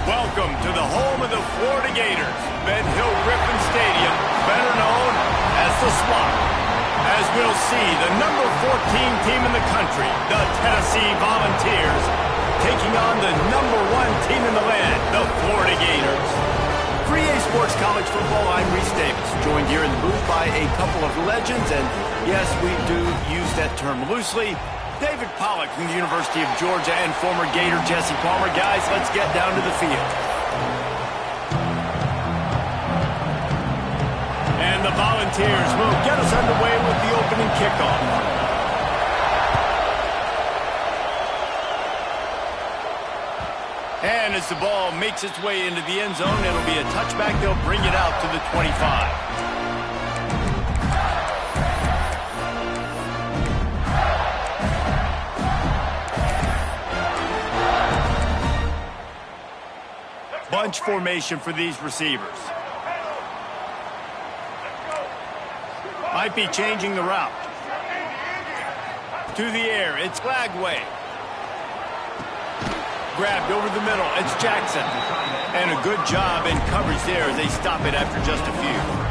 Welcome to the home of the Florida Gators, Ben Hill Griffin Stadium, better known as the Swamp. As we'll see, the number 14 team in the country, the Tennessee Volunteers, taking on the number 1 team in the land, the Florida Gators. For EA Sports College Football, I'm Reese Davis, joined here in the booth by a couple of legends, and yes, we do use that term loosely. David Pollack from the University of Georgia and former Gator Jesse Palmer. Guys, let's get down to the field. And the Volunteers will get us underway with the opening kickoff. And as the ball makes its way into the end zone, it'll be a touchback. They'll bring it out to the 25. Bunch formation for these receivers. Might be changing the route. To the air, it's Glagway. Grabbed over the middle, it's Jackson. And a good job in coverage there as they stop it after just a few.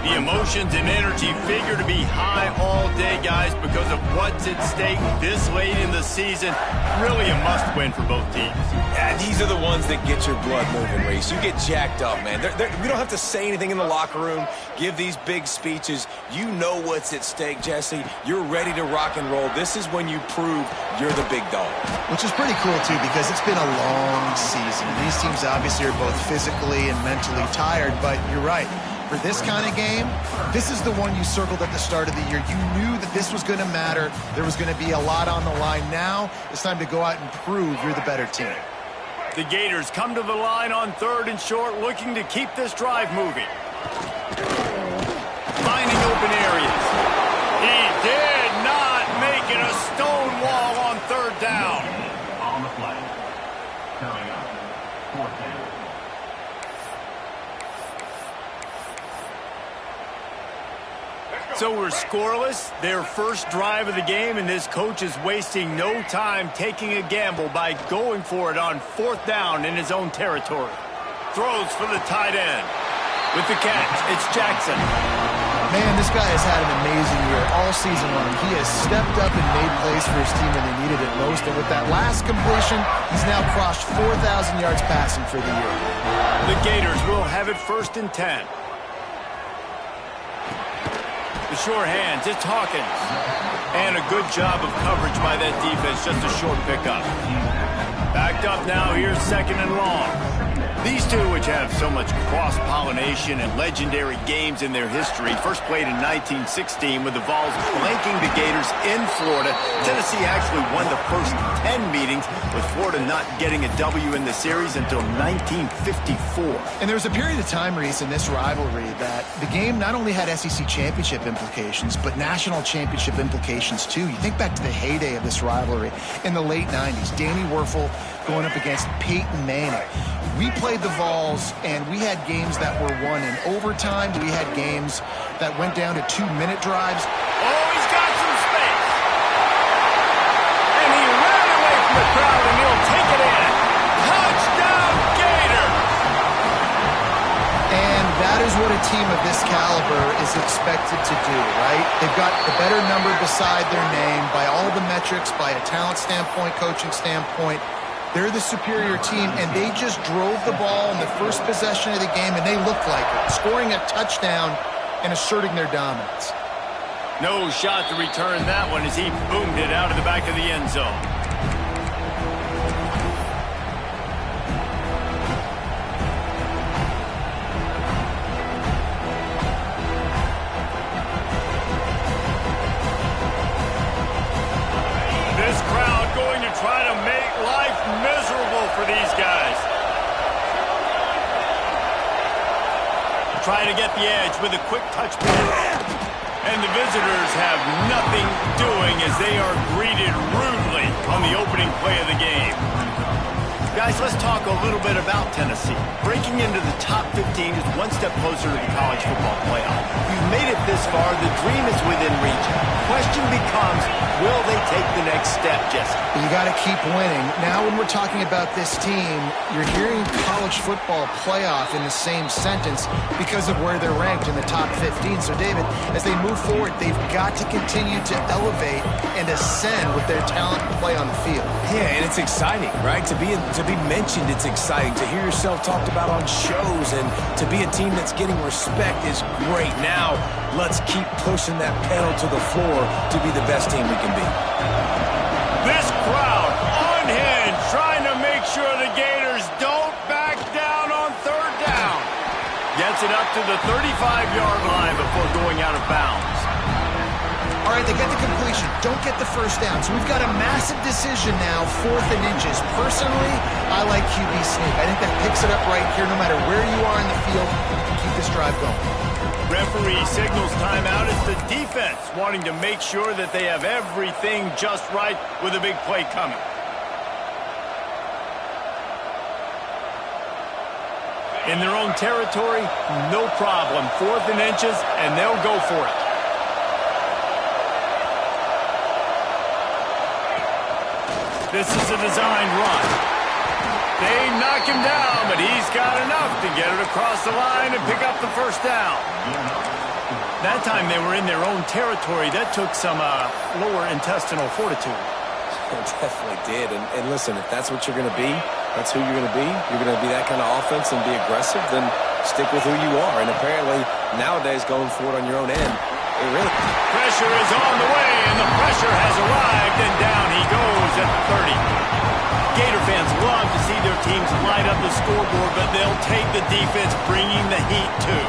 The emotions and energy figure to be high all day, guys, because of what's at stake this late in the season. Really a must-win for both teams. Yeah, these are the ones that get your blood moving, Reese. You get jacked up, man. We don't have to say anything in the locker room, give these big speeches. You know what's at stake, Jesse. You're ready to rock and roll. This is when you prove you're the big dog. Which is pretty cool, too, because it's been a long season. And these teams obviously are both physically and mentally tired, but you're right. For this kind of game, this is the one you circled at the start of the year. You knew that this was going to matter. There was going to be a lot on the line. Now it's time to go out and prove you're the better team. The Gators come to the line on 3rd and short, looking to keep this drive moving. Finding open areas. He did not make it a stone wall on 3rd down. On the play. Coming up, 4th down. So we're scoreless, their first drive of the game, and this coach is wasting no time taking a gamble by going for it on 4th down in his own territory. Throws for the tight end. With the catch, it's Jackson. Man, this guy has had an amazing year all season long. He has stepped up and made plays for his team when they needed it most, and with that last completion, he's now crossed 4,000 yards passing for the year. The Gators will have it 1st and 10. The short hands, it's Hawkins. And a good job of coverage by that defense, just a short pickup. Backed up now, here's 2nd and long. These two, which have so much cross-pollination and legendary games in their history, first played in 1916 with the Vols blanking the Gators in Florida. Tennessee actually won the first 10 meetings, with Florida not getting a W in the series until 1954. And there was a period of time, Reese, in this rivalry that the game not only had SEC championship implications, but national championship implications, too. You think back to the heyday of this rivalry in the late 90s. Danny Werfel going up against Peyton Manning. We played the Vols, and we had games that were won in overtime. We had games that went down to 2-minute drives. Oh, he's got some space. And he ran away from the crowd, and he'll take it in. Touchdown, Gator! And that is what a team of this caliber is expected to do, right? They've got the better number beside their name by all the metrics, by a talent standpoint, coaching standpoint. They're the superior team, and they just drove the ball in the first possession of the game, and they looked like it, scoring a touchdown and asserting their dominance. No shot to return that one as he boomed it out of the back of the end zone. This crowd going to try to make life miserable for these guys. Trying to get the edge with a quick touch pass. And the visitors have nothing doing as they are greeted rudely on the opening play of the game. Guys, let's talk a little bit about Tennessee. Breaking into the top 15 is one step closer to the college football playoff. You've made it this far. The dream is within reach. Question becomes, will they take the next step, Jesse? You got to keep winning. Now when we're talking about this team, you're hearing college football playoff in the same sentence because of where they're ranked in the top 15. So, David, as they move forward, they've got to continue to elevate and ascend with their talent and play on the field. Yeah, and it's exciting, right? To be mentioned, it's exciting. To hear yourself talked about on shows and to be a team that's getting respect is great. Now, let's keep pushing that pedal to the floor to be the best team we can be. This crowd, unhinged, trying to make sure the Gators don't back down on third down. Gets it up to the 35-yard line before going out of bounds. All right, they get the completion. Don't get the first down. So we've got a massive decision now, 4th and inches. Personally, I like QB sneak. I think that picks it up right here no matter where you are in the field. You can keep this drive going. Referee signals timeout as the defense wanting to make sure that they have everything just right with a big play coming. In their own territory, no problem. 4th and inches, and they'll go for it. This is a designed run. They knock him down, but he's got enough to get it across the line and pick up the first down. That time they were in their own territory. That took some lower intestinal fortitude. It definitely did. And listen, if that's what you're going to be, that's who you're going to be. You're going to be that kind of offense and be aggressive, then stick with who you are. And apparently, nowadays, going for it on your own end, it really... Pressure is on the way, and the pressure has arrived, and down he goes at the 30. Gator fans love to see their teams light up the scoreboard, but they'll take the defense bringing the heat, too.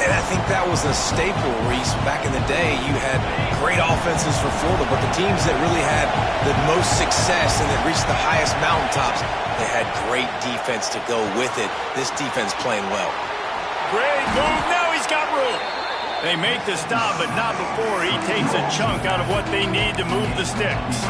And I think that was a staple, Reese. Back in the day, you had great offenses for Florida, but the teams that really had the most success and that reached the highest mountaintops, they had great defense to go with it. This defense playing well. Great move. Now he's got room. They make the stop, but not before he takes a chunk out of what they need to move the sticks.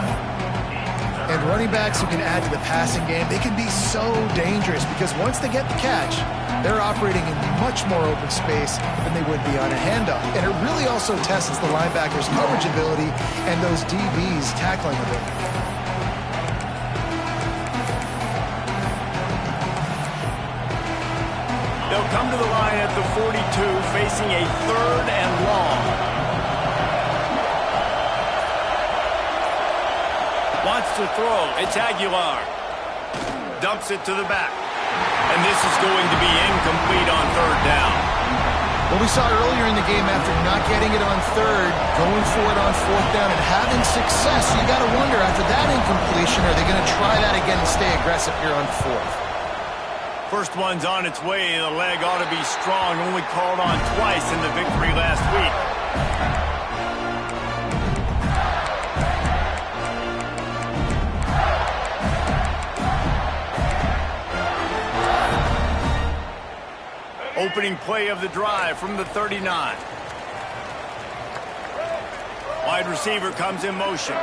And running backs who can add to the passing game, they can be so dangerous because once they get the catch, they're operating in much more open space than they would be on a handoff. And it really also tests the linebackers' coverage ability and those DBs' tackling ability. They'll come to the line at the 42, facing a 3rd and long. Wants to throw. It's Aguilar. Dumps it to the back. And this is going to be incomplete on 3rd down. Well, we saw earlier in the game after not getting it on 3rd, going for it on 4th down and having success. So you got to wonder, after that incompletion, are they going to try that again and stay aggressive here on 4th? First one's on its way. The leg ought to be strong. Only called on twice in the victory last week. Opening play of the drive from the 39. Wide receiver comes in motion.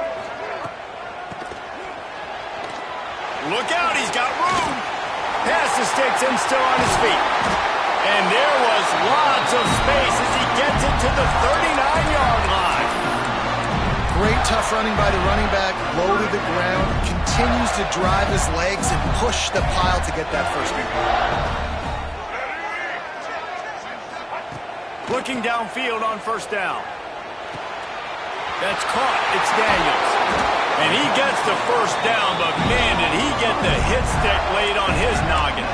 Look out, he's got room. Pass the sticks and still on his feet. And there was lots of space as he gets it to the 39-yard line. Great tough running by the running back, low to the ground, continues to drive his legs and push the pile to get that first down. Looking downfield on 1st down. That's caught. It's Daniels. And he gets the first down, but man, did he get the hit stick laid on his noggin.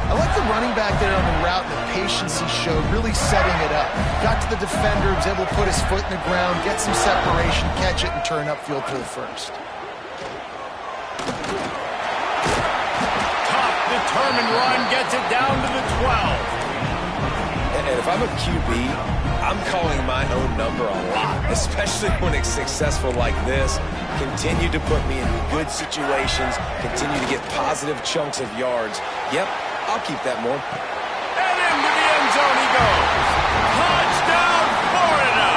I like the running back there on the route, the patience he showed, really setting it up. Got to the defender, was able to put his foot in the ground, get some separation, catch it, and turn upfield for the first. Tough, determined run, gets it down to the 12. And if I'm a QB, I'm calling my own number a lot, especially when it's successful like this. Continue to put me in good situations, continue to get positive chunks of yards. Yep, I'll keep that more. And into the end zone he goes. Touchdown, Florida!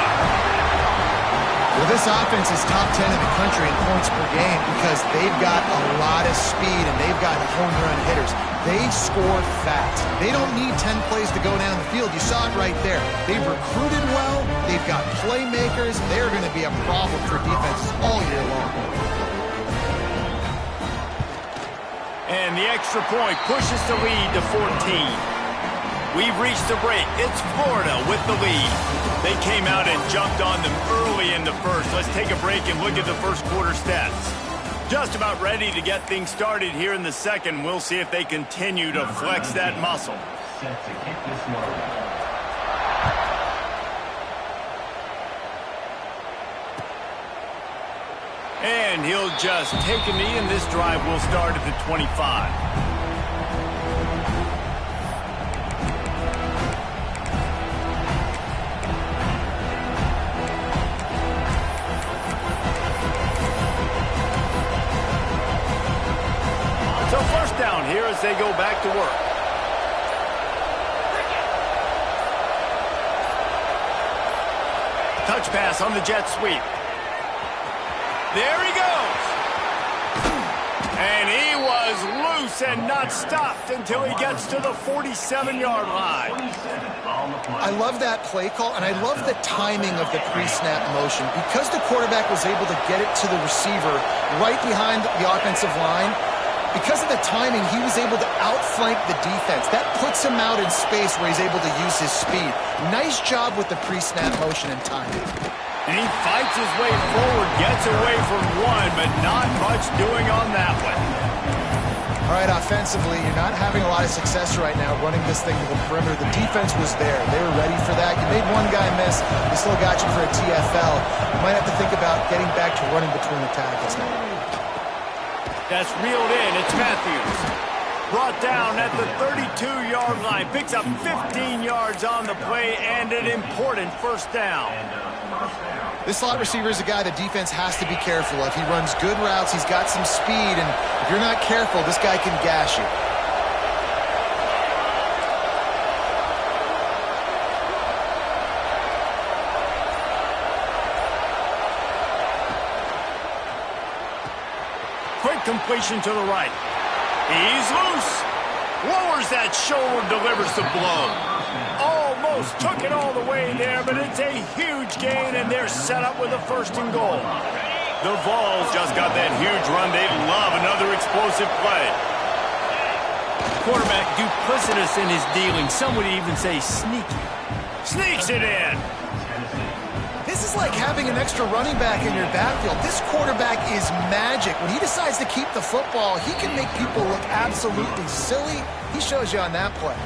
Well, this offense is top 10 in the country in points per game because they've got a lot of speed and they've got home run hitters. They score fast. They don't need 10 plays to go down the field. You saw it right there. They've recruited well. They've got playmakers. They're going to be a problem for defenses all year long. And the extra point pushes the lead to 14. We've reached the break. It's Florida with the lead. They came out and jumped on them early in the first. Let's take a break and look at the first quarter stats. Just about ready to get things started here in the second. We'll see if they continue to flex that muscle. Set to kick this one. And he'll just take a knee, and this drive will start at the 25. So first down here as they go back to work. Touch pass on the jet sweep. There he goes. And he was loose and not stopped until he gets to the 47-yard line. I love that play call, and I love the timing of the pre-snap motion. Because the quarterback was able to get it to the receiver right behind the offensive line, because of the timing, he was able to outflank the defense. That puts him out in space where he's able to use his speed. Nice job with the pre-snap motion and timing. And he fights his way forward, gets away from one, but not much doing on that one. All right, offensively, you're not having a lot of success right now running this thing to the perimeter. The defense was there. They were ready for that. You made one guy miss. They still got you for a TFL. You might have to think about getting back to running between the tackles now. That's reeled in. It's Matthews. Brought down at the 32-yard line. Picks up 15 yards on the play and an important first down. This slot receiver is a guy the defense has to be careful of. He runs good routes. He's got some speed. And if you're not careful, this guy can gash you. Quick completion to the right. He's loose. Lowers that shoulder, delivers the blow. Almost took it all the way there, but it's a huge gain, and they're set up with a first and goal. The Vols just got that huge run. They love another explosive play. Quarterback duplicitous in his dealing. Some would even say sneaky. Sneaks it in. This is like having an extra running back in your backfield. This quarterback is magic. When he decides to keep the football, he can make people look absolutely silly. He shows you on that play.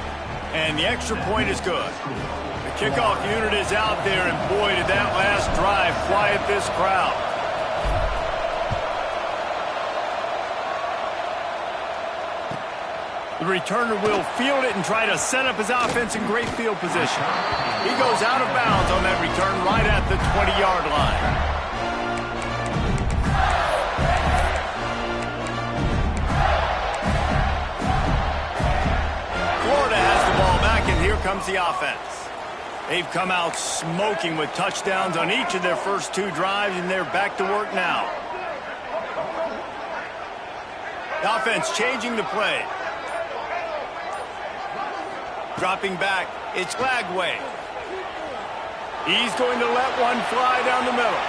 And the extra point is good. The kickoff unit is out there, and boy, did that last drive quiet this crowd. The returner will field it and try to set up his offense in great field position. He goes out of bounds on that return right at the 20-yard line. Florida has the ball back, and here comes the offense. They've come out smoking with touchdowns on each of their first two drives, and they're back to work now. The offense changing the play. Dropping back, it's Lagway. He's going to let one fly down the middle.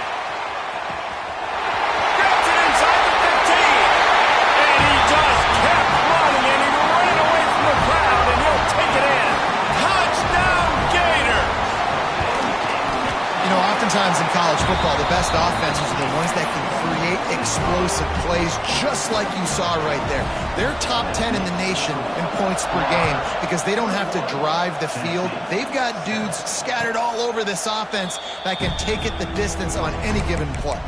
Gets it inside the 15. And he just kept running, and he ran away from the crowd, and he'll take it in. Touchdown, Gators! You know, oftentimes in college football, the best offenses are the ones that can create explosive plays just like you saw right there. They're top 10 in the nation in points per game because they don't have to drive the field. They've got dudes scattered all over this offense that can take it the distance on any given play.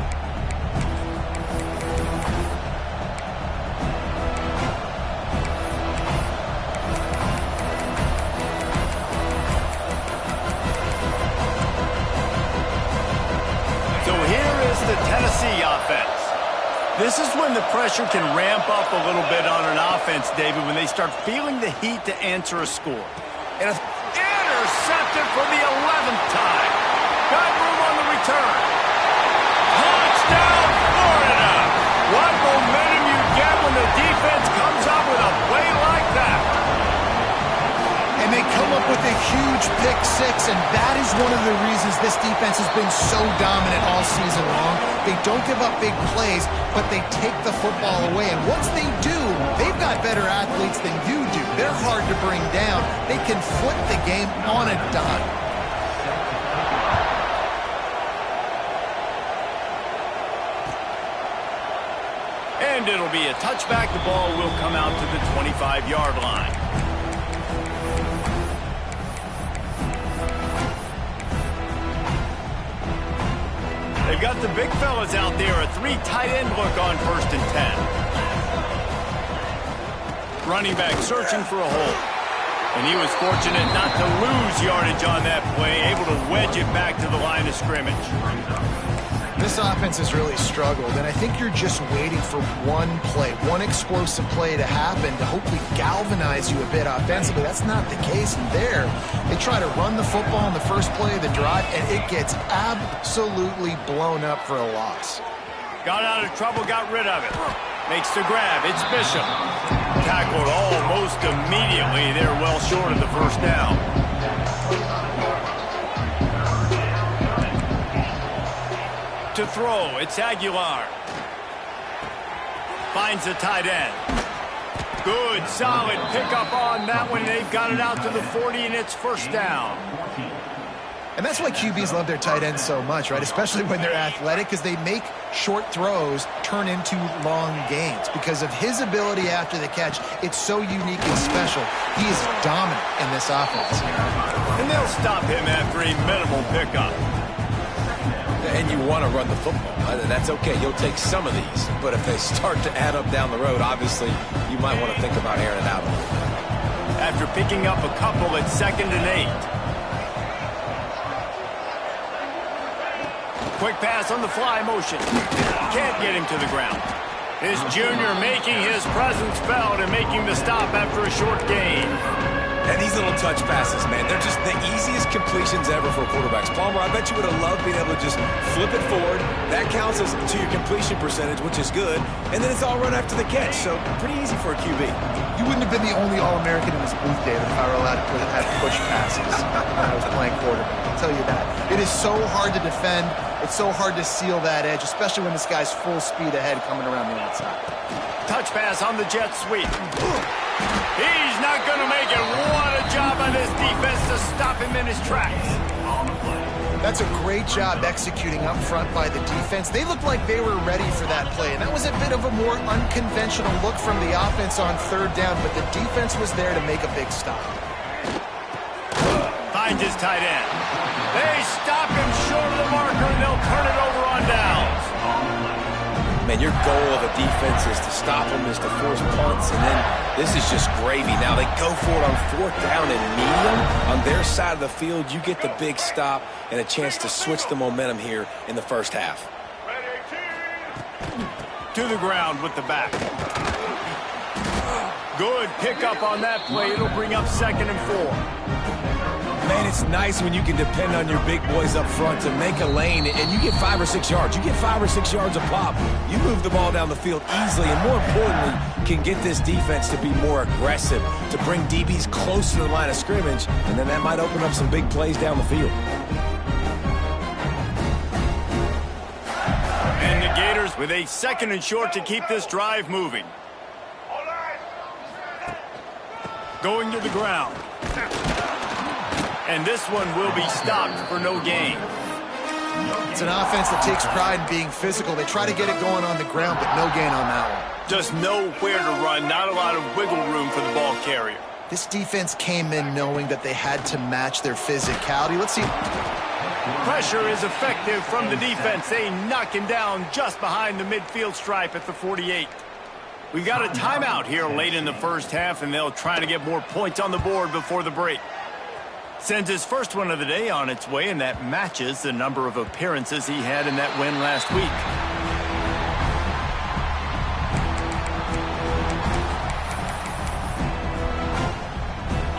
So here is the Tennessee offense. This is when the pressure can ramp up a little bit on an offense, David, when they start feeling the heat to answer a score. And intercepted for the 11th time. Got room on the return. Touchdown, Florida! What momentum you get when the defense comes up pick six, and that is one of the reasons this defense has been so dominant all season long. They don't give up big plays, but they take the football away. And once they do, they've got better athletes than you do. They're hard to bring down. They can flip the game on a dime. And it'll be a touchback. The ball will come out to the 25-yard line. They've got the big fellas out there. A three tight end look on 1st and 10. Running back searching for a hole. And he was fortunate not to lose yardage on that play, able to wedge it back to the line of scrimmage. This offense has really struggled, and I think you're just waiting for one play, one explosive play to happen to hopefully galvanize you a bit offensively. That's not the case. And there, they try to run the football in the first play of the drive, and it gets absolutely blown up for a loss. Got out of trouble, got rid of it. Makes the grab. It's Bishop. Tackled almost immediately. They're well short of the first down. To throw, it's Aguilar. Finds the tight end. Good, solid pickup on that one. They've got it out to the 40, and it's first down. And that's why QBs love their tight ends so much, right? Especially when they're athletic, because they make short throws turn into long gains. Because of his ability after the catch, it's so unique and special. He is dominant in this offense. And they'll stop him after a minimal pickup. And you want to run the football. That's okay. You'll take some of these. But if they start to add up down the road, obviously, you might want to think about airing it out. After picking up a couple at 2nd and 8. Quick pass on the fly motion. Can't get him to the ground. His junior making his presence felt and making the stop after a short gain. And these little touch passes, man, they're just the easiest completions ever for quarterbacks. Palmer, I bet you would have loved being able to just flip it forward. That counts as to your completion percentage, which is good. And then it's all run after the catch, so pretty easy for a QB. You wouldn't have been the only All-American in this booth, David, if I were allowed to have push passes when I was playing quarterback. I'll tell you that. It is so hard to defend. It's so hard to seal that edge, especially when this guy's full speed ahead coming around the outside. Touch pass on the jet sweep. He's not going to make it. What a job on this defense to stop him in his tracks. That's a great job executing up front by the defense. They looked like they were ready for that play, and that was a bit of a more unconventional look from the offense on 3rd down, but the defense was there to make a big stop. Finds his tight end. They stop him short of the marker, and they'll turn it over on downs. Man, your goal of a defense is to stop them, is to force punts, and then this is just gravy. Now they go for it on 4th down and medium. On their side of the field, you get the big stop and a chance to switch the momentum here in the first half. To the ground with the back. Good pickup on that play. It'll bring up 2nd and 4. Man, it's nice when you can depend on your big boys up front to make a lane, and you get 5 or 6 yards. You get 5 or 6 yards a pop. You move the ball down the field easily, and more importantly, can get this defense to be more aggressive, to bring DBs close to the line of scrimmage, and then that might open up some big plays down the field. And the Gators with a 2nd and short to keep this drive moving. Going to the ground. And this one will be stopped for no gain. It's an offense that takes pride in being physical. They try to get it going on the ground, but no gain on that one. Just nowhere to run, not a lot of wiggle room for the ball carrier. This defense came in knowing that they had to match their physicality. Let's see. Pressure is effective from the defense. They knock him down just behind the midfield stripe at the 48. We've got a timeout here late in the first half, and they'll try to get more points on the board before the break. Sends his first one of the day on its way, and that matches the number of appearances he had in that win last week.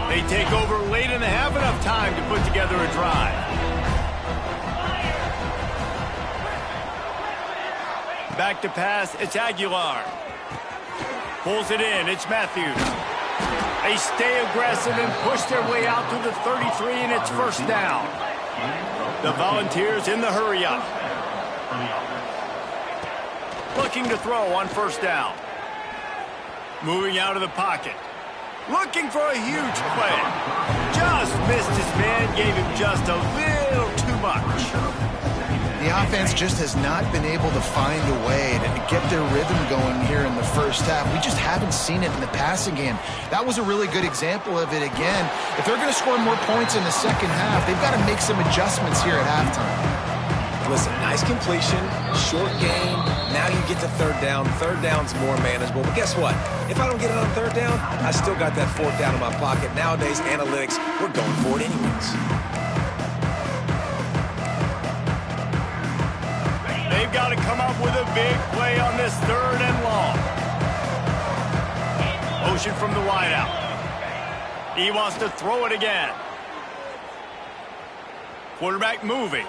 They take over late and they have enough time to put together a drive. Back to pass, it's Aguilar. Pulls it in, it's Matthews. They stay aggressive and push their way out to the 33, and it's first down. The Volunteers in the hurry-up. Looking to throw on first down. Moving out of the pocket. Looking for a huge play. Just missed his man, gave him just a little too much. The offense just has not been able to find a way to get their rhythm going here in the first half. We just haven't seen it in the passing game. That was a really good example of it again. If they're going to score more points in the second half, they've got to make some adjustments here at halftime. Listen, nice completion, short game. Now you get to third down. Third down's more manageable. But guess what? If I don't get it on third down, I still got that fourth down in my pocket. Nowadays, analytics, we're going for it anyways. They've got to come up with a big play on this third and long. Motion from the wideout. He wants to throw it again. Quarterback moving.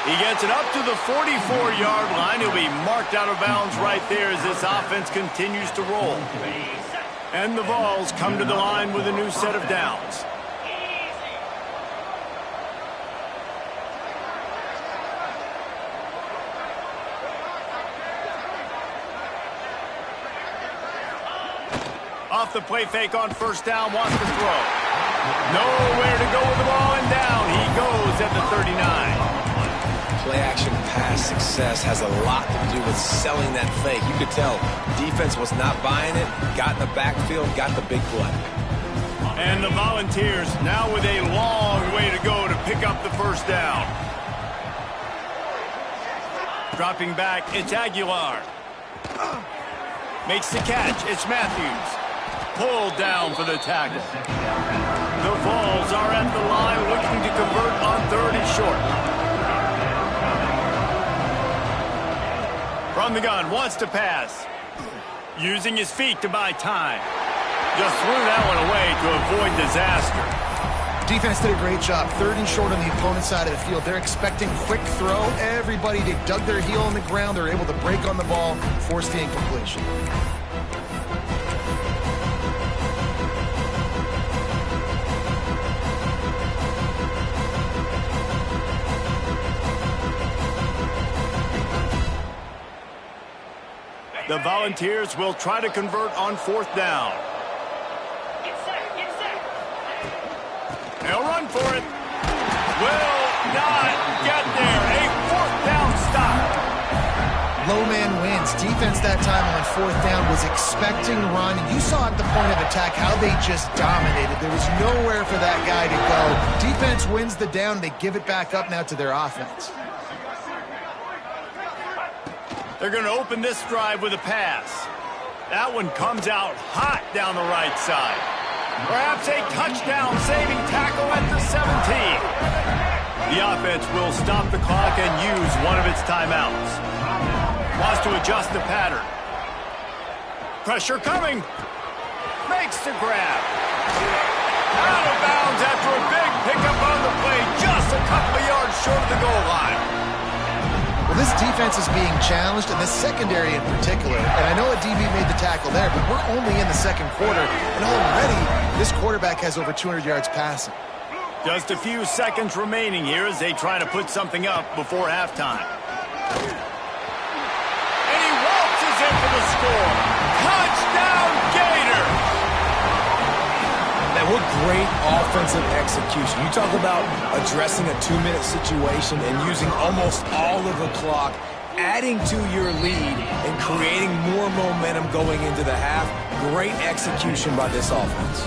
He gets it up to the 44-yard line. He'll be marked out of bounds right there as this offense continues to roll. And the Vols come to the line with a new set of downs. Off the play fake on first down, wants to throw. Nowhere to go with the ball, and down he goes at the 39. Play-action pass success has a lot to do with selling that fake. You could tell defense was not buying it, got in the backfield, got the big play. And the Volunteers now with a long way to go to pick up the first down. Dropping back, it's Aguilar. Makes the catch, it's Matthews. Pulled down for the tackle. The Vols are at the line looking to convert on third and short. From the gun, wants to pass. Using his feet to buy time. Just threw that one away to avoid disaster. Defense did a great job. Third and short on the opponent's side of the field. They're expecting quick throw. Everybody, they dug their heel on the ground. They're able to break on the ball, force the incompletion. The Volunteers will try to convert on fourth down. They'll run for it. Will not get there. A fourth down stop. Low man wins. Defense that time on fourth down was expecting run. You saw at the point of attack how they just dominated. There was nowhere for that guy to go. Defense wins the down. They give it back up now to their offense. They're going to open this drive with a pass. That one comes out hot down the right side. Perhaps a touchdown-saving tackle at the 17. The offense will stop the clock and use one of its timeouts. Wants to adjust the pattern. Pressure coming. Makes the grab. Out of bounds after a big pickup on the play, just a couple of yards short of the goal line. Well, this defense is being challenged, and this secondary in particular. And I know a DB made the tackle there, but we're only in the second quarter, and already this quarterback has over 200 yards passing. Just a few seconds remaining here as they try to put something up before halftime. And he waltzes in for the score. Touchdown, Gators! Man, what great offensive execution. You talk about addressing a 2-minute situation and using almost all of the clock, adding to your lead and creating more momentum going into the half. Great execution by this offense.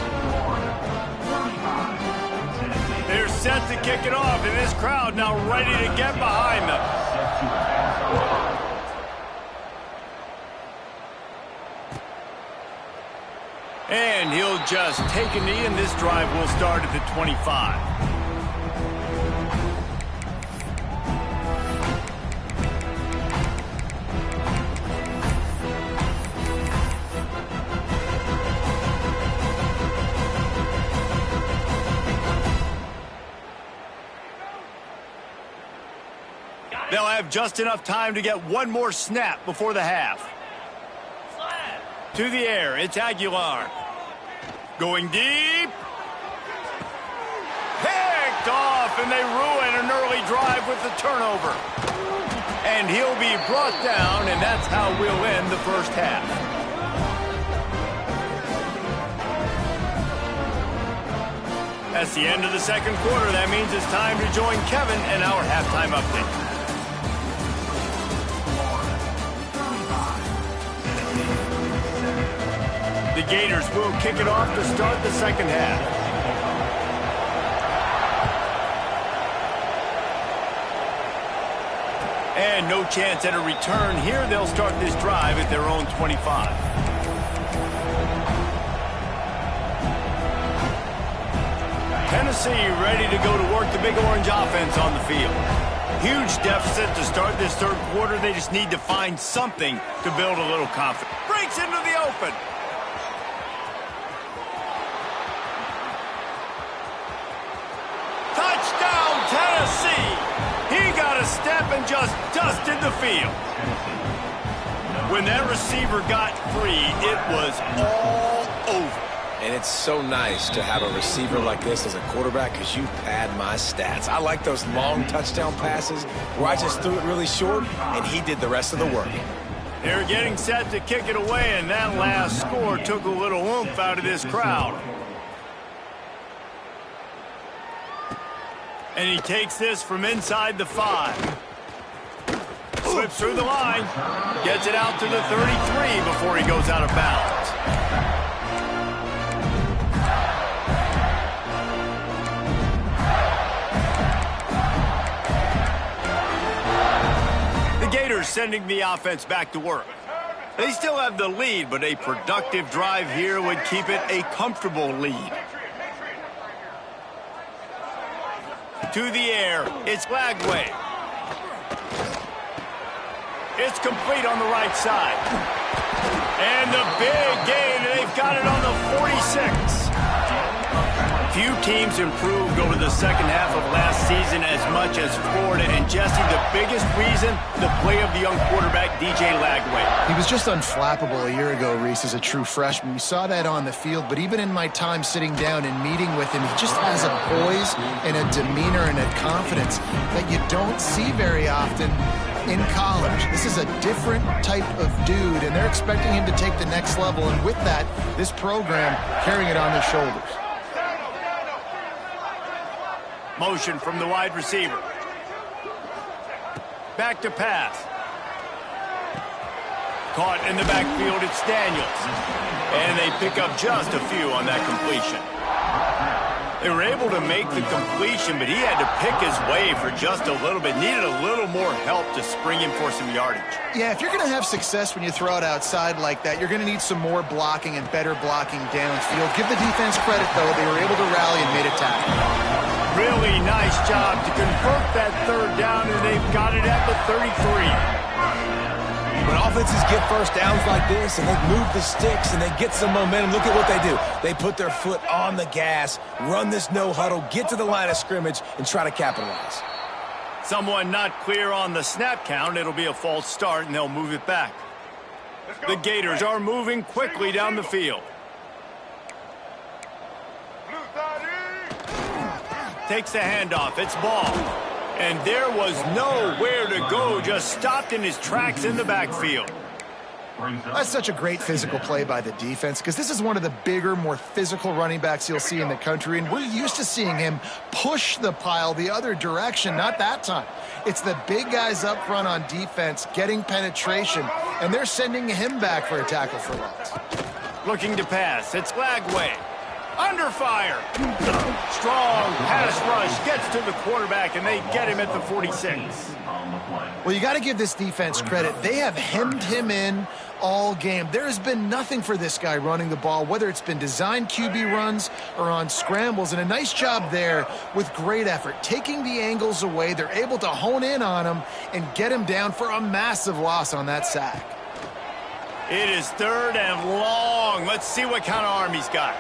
They're set to kick it off, and this crowd now ready to get behind them. And he'll just take a knee, and this drive will start at the 25. They'll have just enough time to get one more snap before the half. To the air, it's Aguilar. Going deep. Picked off, and they ruin an early drive with the turnover. And he'll be brought down, and that's how we'll end the first half. That's the end of the second quarter. That means it's time to join Kevin and our halftime update. The Gators will kick it off to start the second half. And no chance at a return here. They'll start this drive at their own 25. Tennessee ready to go to work the Big Orange offense on the field. Huge deficit to start this third quarter. They just need to find something to build a little confidence. Breaks into the open. Touchdown, Tennessee! He got a step and just dusted the field. When that receiver got free, it was all over. And it's so nice to have a receiver like this as a quarterback because you pad my stats. I like those long touchdown passes where I just threw it really short and he did the rest of the work. They're getting set to kick it away, and that last score took a little oomph out of this crowd. And he takes this from inside the 5. Slips through the line. Gets it out to the 33 before he goes out of bounds. The Gators sending the offense back to work. They still have the lead, but a productive drive here would keep it a comfortable lead. To the air, it's Lagway. It's complete on the right side. And the big gain, and they've got it on the 46. Few teams improved over the second half of last season as much as Florida. And Jesse, the biggest reason, the play of the young quarterback, DJ Lagway. He was just unflappable a year ago, Reese, as a true freshman. We saw that on the field, but even in my time sitting down and meeting with him, he just has a poise and a demeanor and a confidence that you don't see very often in college. This is a different type of dude, and they're expecting him to take the next level. And with that, this program carrying it on their shoulders. Motion from the wide receiver. Back to pass. Caught in the backfield, it's Daniels. And they pick up just a few on that completion. They were able to make the completion, but he had to pick his way for just a little bit. Needed a little more help to spring him for some yardage. Yeah, if you're going to have success when you throw it outside like that, you're going to need some more blocking and better blocking downfield. Give the defense credit, though. They were able to rally and made a tackle. Really nice job to convert that third down, and they've got it at the 33. When offenses get first downs like this and they move the sticks and they get some momentum, look at what they do. They put their foot on the gas, run this no huddle, get to the line of scrimmage, and try to capitalize. Someone not clear on the snap count. It'll be a false start, and they'll move it back. The Gators are moving quickly down the field. Takes the handoff. It's Ball. And there was nowhere to go. Just stopped in his tracks in the backfield. That's such a great physical play by the defense because this is one of the bigger, more physical running backs you'll see in the country, and we're used to seeing him push the pile the other direction. Not that time. It's the big guys up front on defense getting penetration, and they're sending him back for a tackle for loss. Looking to pass. It's Lagway. Under fire. Strong pass rush gets to the quarterback, and they get him at the 46. Well, you got to give this defense credit. They have hemmed him in all game. There has been nothing for this guy running the ball, whether it's been designed QB runs or on scrambles, and a nice job there with great effort. Taking the angles away, they're able to hone in on him and get him down for a massive loss on that sack. It is third and long. Let's see what kind of arm he's got.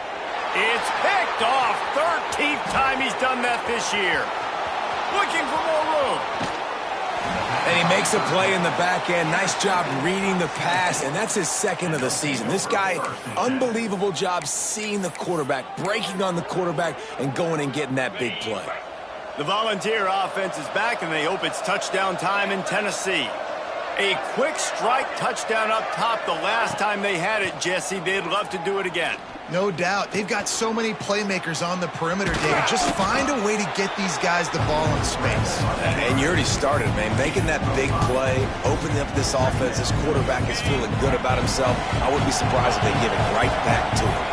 It's picked off. 13th time he's done that this year. Looking for more room. And he makes a play in the back end. Nice job reading the pass, and that's his second of the season. This guy, unbelievable job seeing the quarterback, breaking on the quarterback, and going and getting that big play. The Volunteer offense is back, and they hope it's touchdown time in Tennessee. A quick strike touchdown up top the last time they had it, Jesse. They'd love to do it again. No doubt. They've got so many playmakers on the perimeter, David. Just find a way to get these guys the ball in space. And you already started, man. Making that big play, opening up this offense. This quarterback is feeling good about himself. I wouldn't be surprised if they give it right back to him.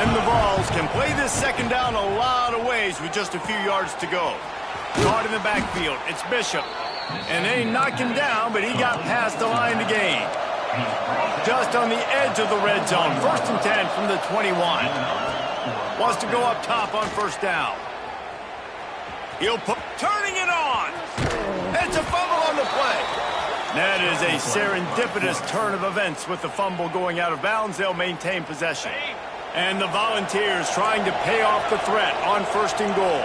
And the Vols can play this second down a lot of ways with just a few yards to go. Caught in the backfield. It's Bishop. And they knocked him down, but he got past the line to gain. Just on the edge of the red zone. 1st and 10 from the 21. Wants to go up top on first down. He'll put, turning it on. It's a fumble on the play. That is a serendipitous turn of events with the fumble going out of bounds. They'll maintain possession. And the Volunteers trying to pay off the threat on 1st and goal.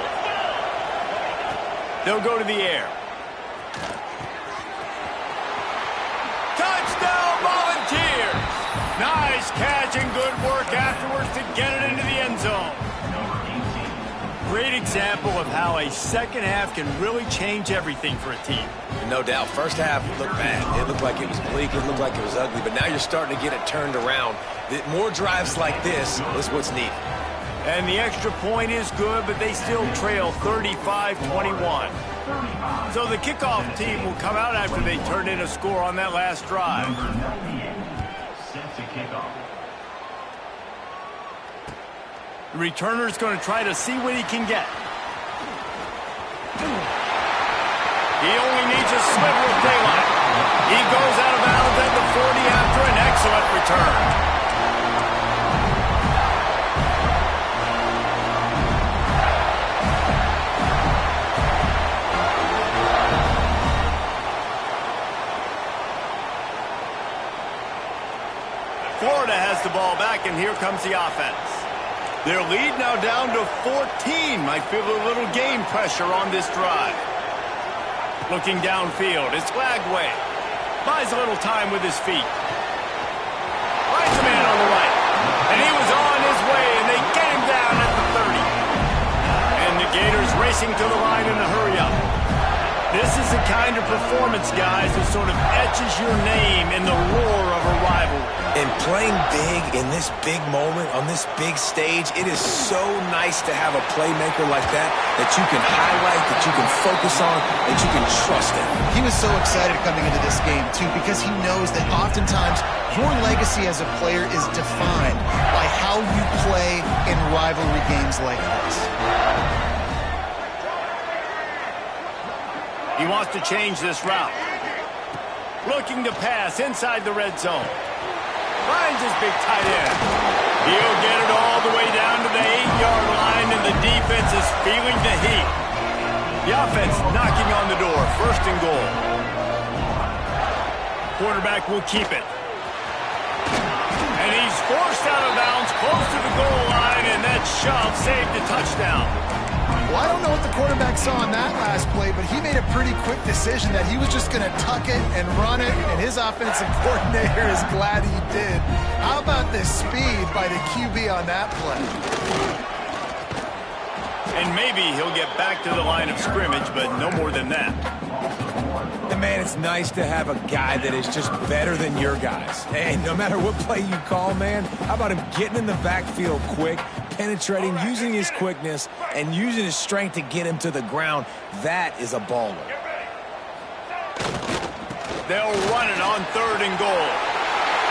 They'll go to the air. Touchdown, Volunteers! Nice catch and good work afterwards to get it into the end zone. Great example of how a second half can really change everything for a team. No doubt. First half looked bad. It looked like it was bleak. It looked like it was ugly. But now you're starting to get it turned around. More drives like this is what's needed. And the extra point is good, but they still trail 35-21. So the kickoff team will come out after they turn in a score on that last drive. The returner's going to try to see what he can get. He only needs a sliver of daylight. He goes out of bounds at the 40 after an excellent return. Florida has the ball back, and here comes the offense. Their lead now down to 14. Might feel a little game pressure on this drive. Looking downfield, it's Lagway. Buys a little time with his feet. Finds a man on the right. And he was on his way, and they get him down at the 30. And the Gators racing to the line in a hurry-up. This is the kind of performance, guys, that sort of etches your name in the roar of a rivalry. And playing big in this big moment, on this big stage, it is so nice to have a playmaker like that you can highlight, that you can focus on, that you can trust in. He was so excited coming into this game, too, because he knows that oftentimes your legacy as a player is defined by how you play in rivalry games like this. He wants to change this route. Looking to pass inside the red zone. Finds his big tight end. He'll get it all the way down to the 8-yard line, and the defense is feeling the heat. The offense knocking on the door. 1st and goal. Quarterback will keep it. And he's forced out of bounds close to the goal line, and that shove saved a touchdown. Well, I don't know what the quarterback saw on that last play, but he made a pretty quick decision that he was just going to tuck it and run it, and his offensive coordinator is glad he did. How about the speed by the QB on that play? And maybe he'll get back to the line of scrimmage, but no more than that. And man, it's nice to have a guy that is just better than your guys. Hey, no matter what play you call, man, how about him getting in the backfield quick, penetrating, using his quickness, and using his strength to get him to the ground? That is a baller. They'll run it on 3rd and goal.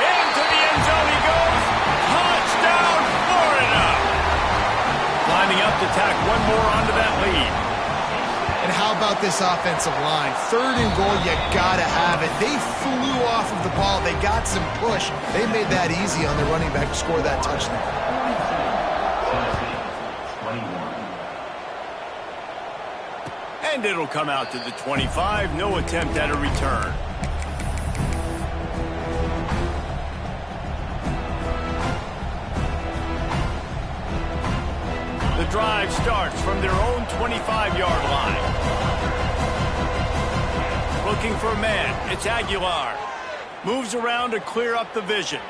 Into the end zone he goes. Touchdown, Florida! Lining up to tack one more onto that lead. And how about this offensive line? 3rd and goal, you gotta have it. They flew off of the ball. They got some push. They made that easy on their running back to score that touchdown. And it'll come out to the 25. No attempt at a return. The drive starts from their own 25-yard line. looking for a man. It's Aguilar. Moves around to clear up the vision.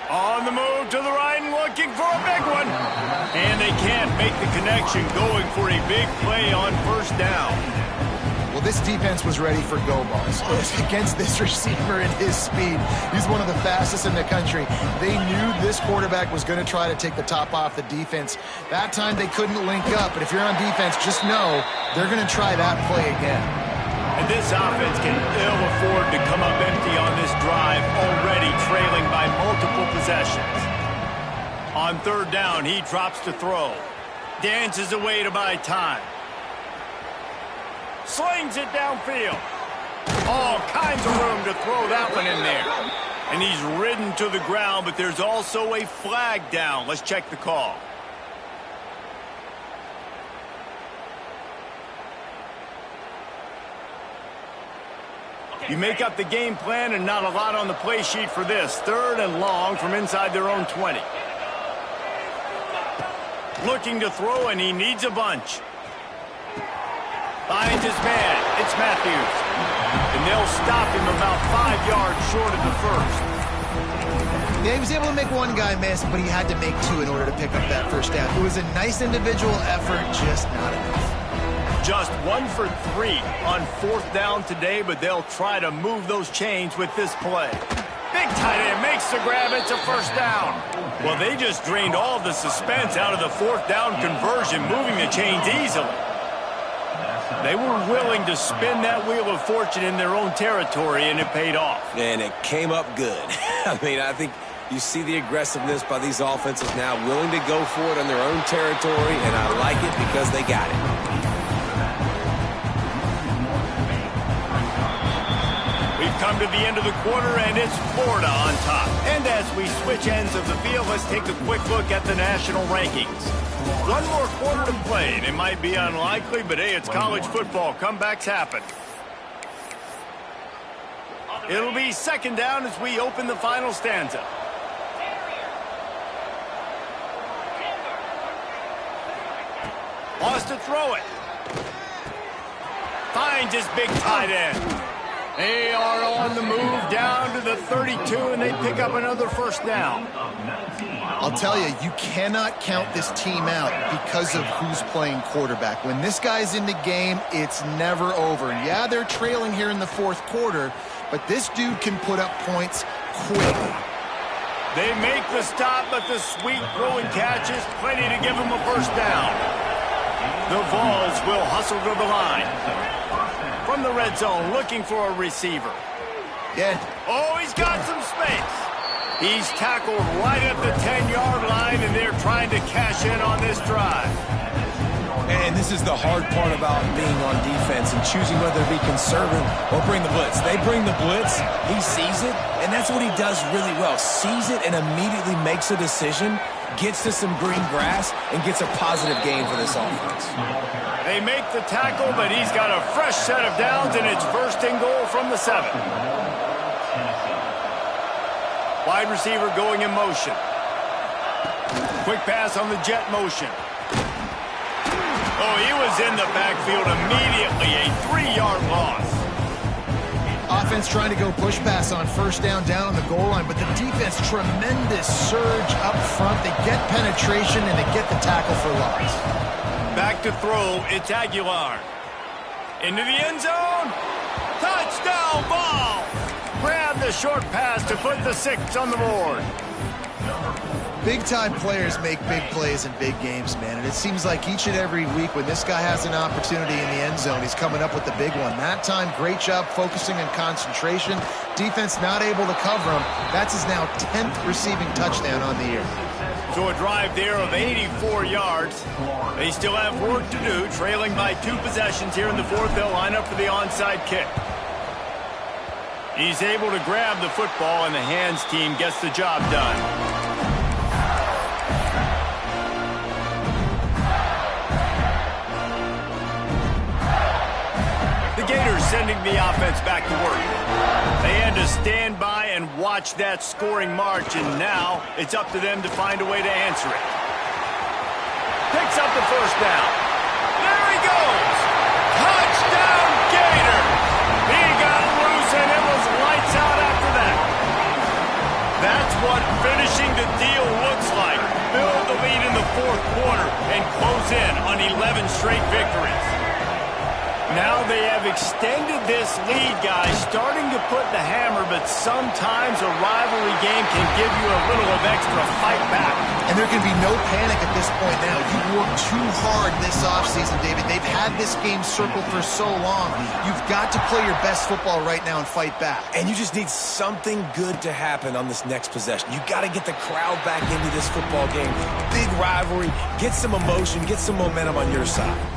On the move to the right and looking for a big one. And they can't make the connection, going for a big play on first down. Well, this defense was ready for go balls. Against this receiver and his speed, he's one of the fastest in the country. They knew this quarterback was going to try to take the top off the defense. That time they couldn't link up, but if you're on defense, just know they're going to try that play again. And this offense can ill afford to come up empty on this drive, already trailing by multiple possessions. On third down, he drops to throw. Dances away to buy time. Slings it downfield. All kinds of room to throw that one in there. And he's ridden to the ground, but there's also a flag down. Let's check the call. You make up the game plan and not a lot on the play sheet for this. Third and long from inside their own 20. Looking to throw, and he needs a bunch. Finds his man. It's Matthews. And they'll stop him about 5 yards short of the first. Yeah, he was able to make one guy miss, but he had to make two in order to pick up that first down. It was a nice individual effort, just not enough. Just 1 for 3 on fourth down today, but they'll try to move those chains with this play. Big tight end makes the grab. It's a first down. Well, they just drained all the suspense out of the fourth down conversion, moving the chains easily. They were willing to spin that wheel of fortune in their own territory, and it paid off. And it came up good. I mean, I think you see the aggressiveness by these offenses now, willing to go for it on their own territory, and I like it because they got it. Come to the end of the quarter, and it's Florida on top. And as we switch ends of the field, let's take a quick look at the national rankings. One more quarter to play, and it might be unlikely, but hey, it's college football. Comebacks happen. It'll be second down as we open the final stanza. Wants to throw it. Finds his big tight end. They are on the move down to the 32, and they pick up another first down. I'll tell you, you cannot count this team out because of who's playing quarterback. When this guy's in the game, it's never over. And yeah, they're trailing here in the fourth quarter, but this dude can put up points quick. They make the stop, but the sweet throw and catch is plenty to give them a first down. The Vols will hustle to the line. From the red zone, looking for a receiver. Yeah. Oh, he's got some space. He's tackled right at the 10-yard line, and they're trying to cash in on this drive. And this is the hard part about being on defense and choosing whether to be conservative or bring the blitz. They bring the blitz, he sees it, and that's what he does really well. Sees it and immediately makes a decision, gets to some green grass, and gets a positive gain for this offense. They make the tackle, but he's got a fresh set of downs, and it's first and goal from the 7. Wide receiver going in motion. Quick pass on the jet motion. Oh, he was in the backfield immediately, a 3-yard loss. Offense trying to go push pass on first down on the goal line, but the defense, tremendous surge up front. They get penetration, and they get the tackle for loss. Back to throw, it's Aguilar. Into the end zone. Touchdown ball. Grab the short pass to put the 6 on the board. Big-time players make big plays in big games, man. And it seems like each and every week when this guy has an opportunity in the end zone, he's coming up with the big one. That time, great job focusing on concentration. Defense not able to cover him. That's his now 10th receiving touchdown on the year. So a drive there of 84 yards. They still have work to do, trailing by 2 possessions here in the fourth. They'll line up for the onside kick. He's able to grab the football, and the hands team gets the job done. The Gators sending the offense back to work. They had to stand by and watch that scoring march, and now it's up to them to find a way to answer it. Picks up the first down. There he goes! Touchdown, Gator! He got That's what finishing the deal looks like. Build the lead in the fourth quarter and close in on 11 straight victories. Now they have extended this lead, guys, starting to put the hammer, but sometimes a rivalry game can give you a little of extra fight back. And there can be no panic at this point now. You worked too hard this offseason, David. They've had this game circled for so long. You've got to play your best football right now and fight back. And you just need something good to happen on this next possession. You got to get the crowd back into this football game. Big rivalry. Get some emotion. Get some momentum on your side.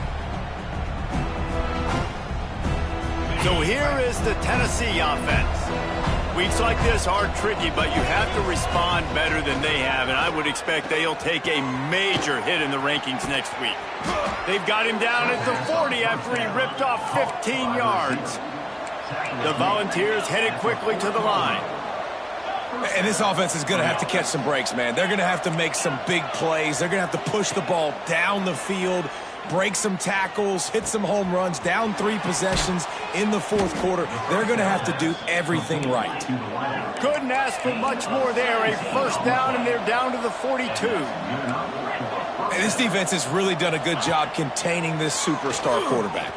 So here is the Tennessee offense. Weeks like this are tricky, but you have to respond better than they have, and I would expect they'll take a major hit in the rankings next week. They've got him down at the 40 after he ripped off 15 yards. The Volunteers headed quickly to the line. And this offense is going to have to catch some breaks, man. They're going to have to make some big plays. They're going to have to push the ball down the field, break some tackles, hit some home runs, down 3 possessions in the fourth quarter. They're going to have to do everything right. Couldn't ask for much more there. A first down, and they're down to the 42. And this defense has really done a good job containing this superstar quarterback.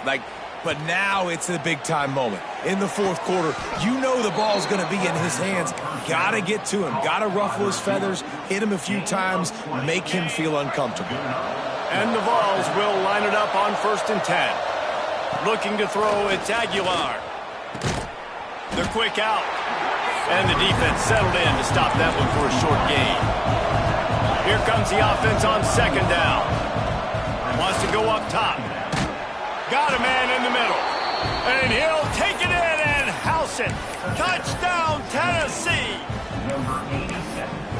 But now it's the big-time moment. In the fourth quarter, you know the ball's going to be in his hands. Got to get to him. Got to ruffle his feathers, hit him a few times, make him feel uncomfortable. And the Vols will line it up on 1st and 10. Looking to throw, it's Aguilar. The quick out. And the defense settled in to stop that one for a short gain. Here comes the offense on 2nd down. Wants to go up top. Got a man in the middle. And he'll take it in and house it. Touchdown, Tennessee.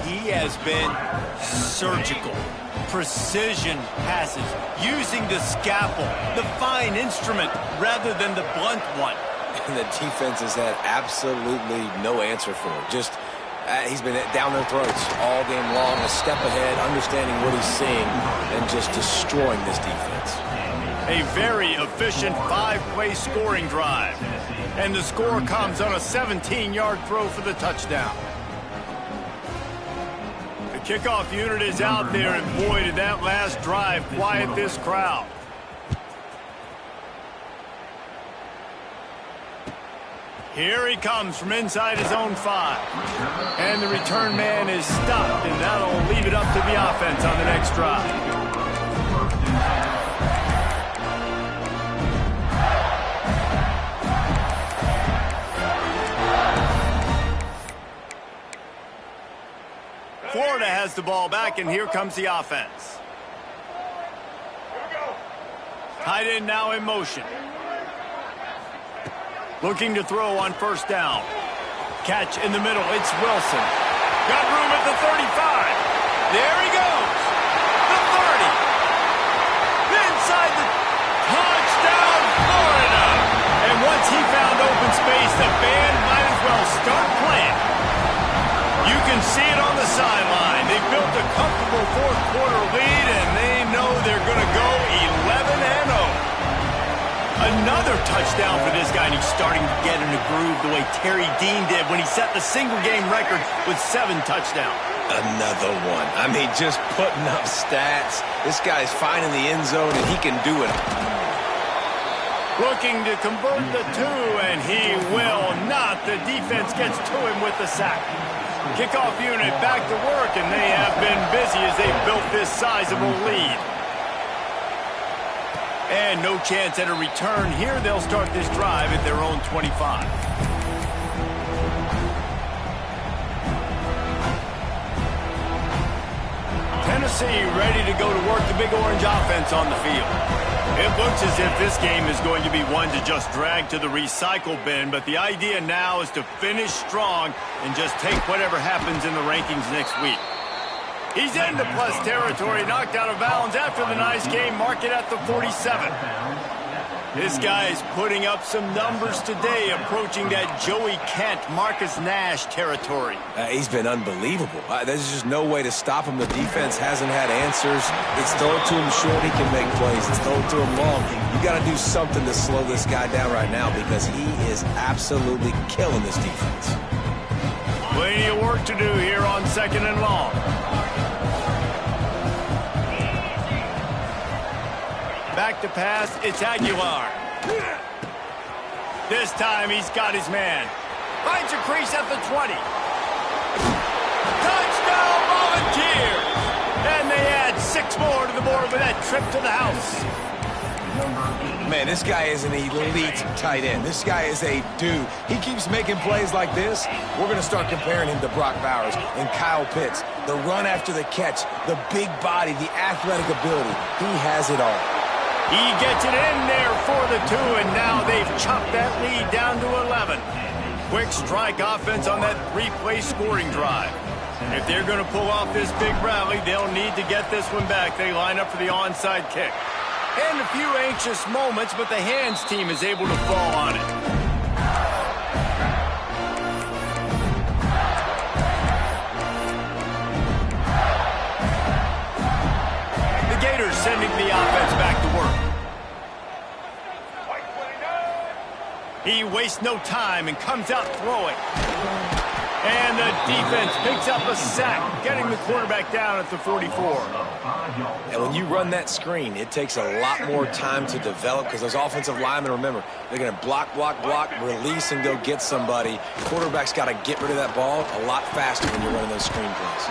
He has been surgical. Precision passes, using the scalpel, the fine instrument, rather than the blunt one. And the defense has had absolutely no answer for it. Just, he's been down their throats all game long, a step ahead, understanding what he's seeing, and just destroying this defense. A very efficient 5-play scoring drive. And the score comes on a 17-yard throw for the touchdown. The kickoff unit is out there, and boy, did that last drive quiet this crowd. Here he comes from inside his own 5. And the return man is stopped, and that'll leave it up to the offense on the next drive. Florida has the ball back, and here comes the offense. Tight end now in motion. Looking to throw on 1st down. Catch in the middle. It's Wilson. Got room at the 35. There he goes. The 30. Inside the touchdown, Florida. And once he found open space, the band might as well start playing. You can see it on the sideline. They built a comfortable fourth quarter lead, and they know they're going to go 11-0. Another touchdown for this guy, and he's starting to get in a groove the way Terry Dean did when he set the single-game record with 7 touchdowns. Another one. I mean, just putting up stats. This guy's finding the end zone, and he can do it. Looking to convert the 2, and he will not. The defense gets to him with the sack. Kickoff unit back to work, and they have been busy as they built this sizable lead. And no chance at a return here. They'll start this drive at their own 25. Tennessee ready to go to work the Big Orange offense on the field. It looks as if this game is going to be one to just drag to the recycle bin, but the idea now is to finish strong and just take whatever happens in the rankings next week. He's into plus territory, knocked out of bounds after the nice game, mark it at the 47. This guy is putting up some numbers today, approaching that Joey Kent, Marcus Nash territory. He's been unbelievable. There's just no way to stop him. The defense hasn't had answers. It's thrown to him short, he can make plays. It's thrown to him long. You got to do something to slow this guy down right now because he is absolutely killing this defense. Plenty of work to do here on 2nd and long. Back to pass, it's Aguilar. This time he's got his man. Finds a crease at the 20. Touchdown Volunteers! And they add 6 more to the board with that trip to the house. Man, this guy is an elite tight end. This guy is a dude. He keeps making plays like this. We're going to start comparing him to Brock Bowers and Kyle Pitts. The run after the catch, the big body, the athletic ability. He has it all. He gets it in there for the 2, and now they've chopped that lead down to 11. Quick strike offense on that 3-play scoring drive. If they're going to pull off this big rally, they'll need to get this one back. They line up for the onside kick. And a few anxious moments, but the hands team is able to fall on it. The Gators sending the offense back to work. He wastes no time and comes out throwing. And the defense picks up a sack, getting the quarterback down at the 44. And when you run that screen, it takes a lot more time to develop because those offensive linemen, remember, they're going to block, release, and go get somebody. Quarterback's got to get rid of that ball a lot faster when you're running those screen plays.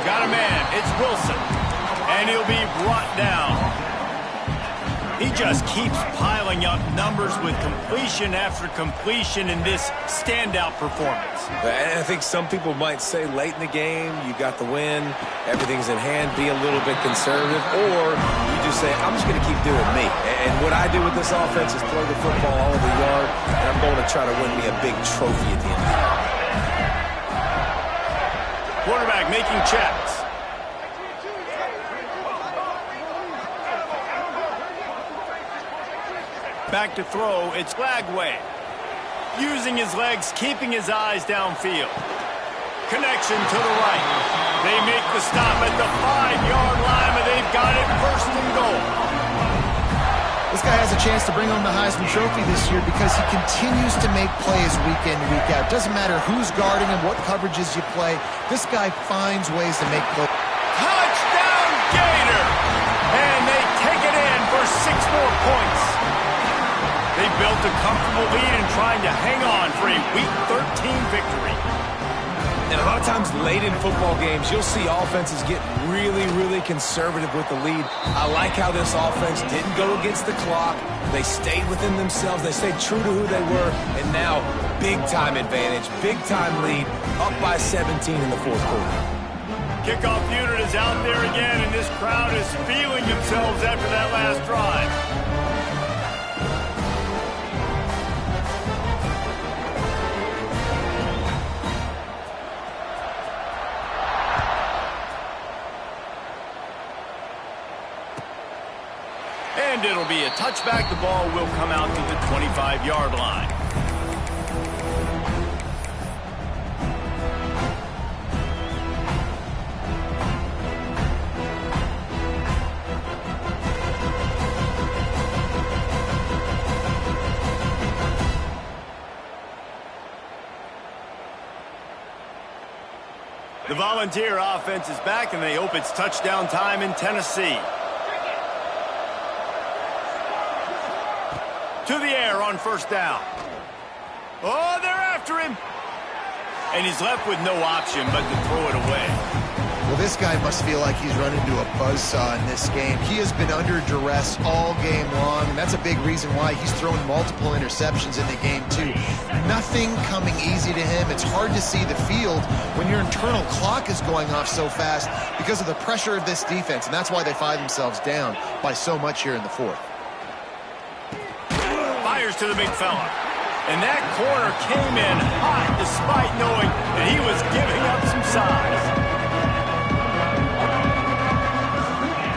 Got a man. It's Wilson. And he'll be brought down. He just keeps piling up numbers with completion after completion in this standout performance. And I think some people might say late in the game, you got the win, everything's in hand, be a little bit conservative, or you just say, I'm just going to keep doing me. And what I do with this offense is throw the football all over the yard, and I'm going to try to win me a big trophy at the end of the year. Quarterback making checks. Back to throw, it's Lagway. Using his legs, keeping his eyes downfield. Connection to the right. They make the stop at the 5-yard line, but they've got it 1st and goal. This guy has a chance to bring home the Heisman Trophy this year because he continues to make plays week in, week out. Doesn't matter who's guarding him, what coverages you play. This guy finds ways to make plays. Touchdown, Gator! And they take it in for 6 more points. They built a comfortable lead and trying to hang on for a Week 13 victory. And a lot of times late in football games, you'll see offenses get really conservative with the lead. I like how this offense didn't go against the clock. They stayed within themselves. They stayed true to who they were. And now, big-time advantage, big-time lead, up by 17 in the 4th quarter. Kickoff unit is out there again, and this crowd is feeling themselves after that last drive. And it'll be a touchback. The ball will come out to the 25-yard line. The Volunteer offense is back, and they hope it's touchdown time in Tennessee. To the air on 1st down. Oh, they're after him. And he's left with no option but to throw it away. Well, this guy must feel like he's run into a buzzsaw in this game. He has been under duress all game long, and that's a big reason why he's thrown multiple interceptions in the game, too. Nothing coming easy to him. It's hard to see the field when your internal clock is going off so fast because of the pressure of this defense, and that's why they find themselves down by so much here in the 4th. Fires to the big fella. And that corner came in hot despite knowing that he was giving up some size.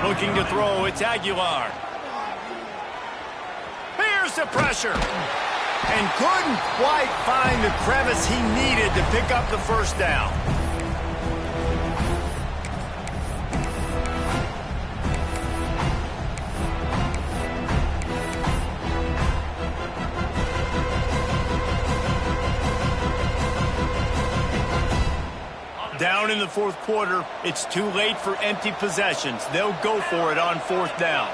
Looking to throw, it's Aguilar. Here's the pressure. And couldn't quite find the crevice he needed to pick up the 1st down. Down in the fourth quarter, it's too late for empty possessions. They'll go for it on fourth down.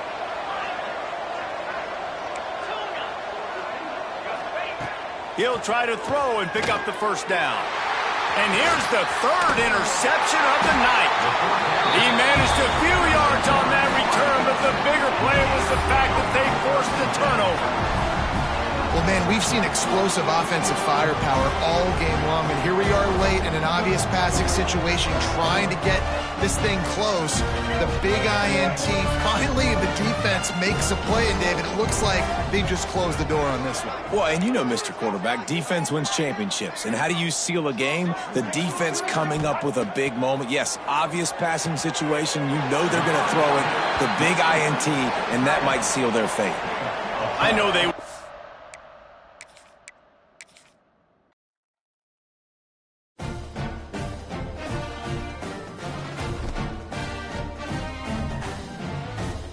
He'll try to throw and pick up the first down. And here's the third interception of the night. He managed a few yards on that return, but the bigger play was the fact that they forced the turnover. Well, man, we've seen explosive offensive firepower all game long, and here we are late in an obvious passing situation trying to get this thing close. The big INT, finally the defense makes a play, and David, it looks like they just closed the door on this one. Well, and you know, Mr. Quarterback, defense wins championships. And how do you seal a game? The defense coming up with a big moment. Yes, obvious passing situation. You know they're going to throw it. The big INT, and that might seal their fate. I know they...